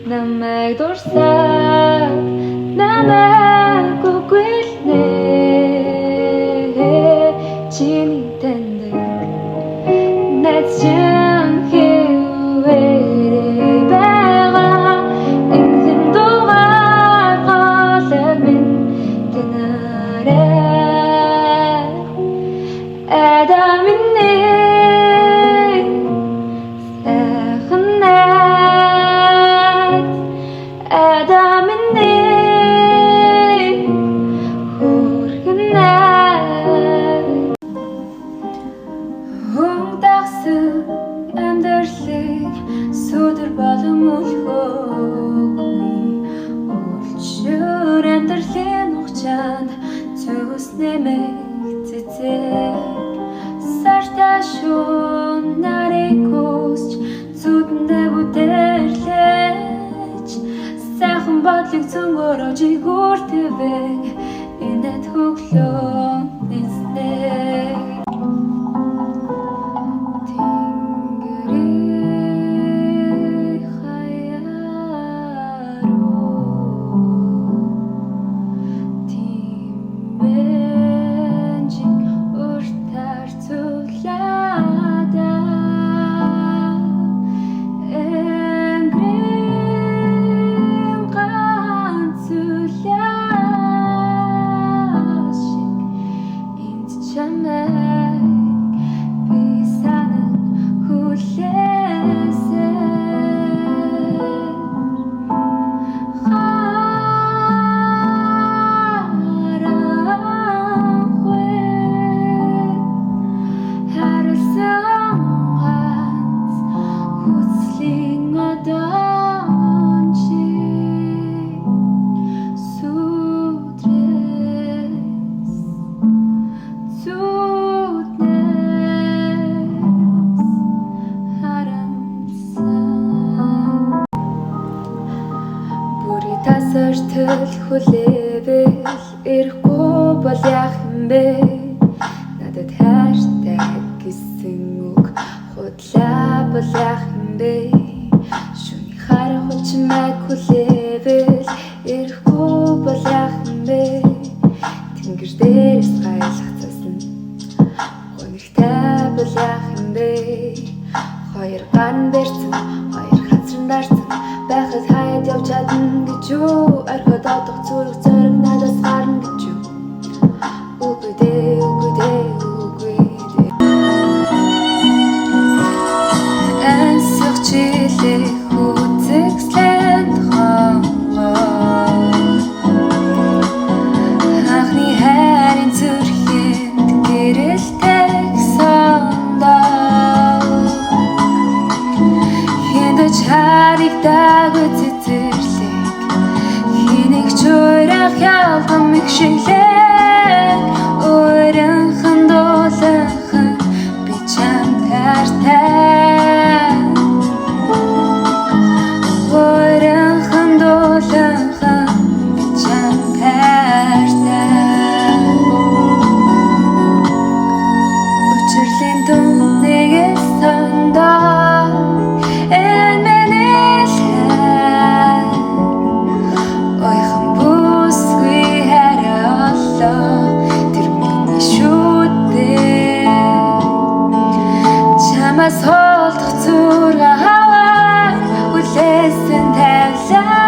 Намайг дурсаад намайг үгүйлнэ чиний таньдаг найзан хэвээр байгаа энэ дугаар голыг минь танараа адамын Сүдэр болон мөлхөөгүй Өлчөр амьдралын хугацаанд Зүс нэмэх цэцэг Сартаа шуун нарыг хүсч Зүдэндээ бүтэрлэж Сайхан бодлыг цөнгөрөөж игүүр тэвэг Инэт хөглөө нисдэг Тасартэл хүлээвэл ирэхгүй бол яах юм бэ? Надад хайртай гэсэн үг худлаа бол яах юм бэ? Шүний харах хүчмэг хүлээвэл ирэхгүй бол яах юм бэ? Тэнгэр дээрээс гайлхацсан өнөртэй бол яах юм бэ? Хоёр ган барьсан, хоёр хацран дарсан Байхад хаяад явж чадна гэж юу? Орхиод одох зүрх зориг надаас гарна гэж юу? Үгүй дээ, үгүй дээ, үгүй дээ Ансах чилээ хүзэгслэн хонгоо Анхны хайрын зүрхэнд гэрэлтэй сондоо Хиндэж харигдаагүй цэцэрлэг Хэнийг ч уурах ялгам их шилэг Өөрөнхөн дууланхан би чамд хайртай Өөрөнхөн дууланхан би чамд хайртай Учирлын дунд нэгээс сондоо Лэсэн тавлаа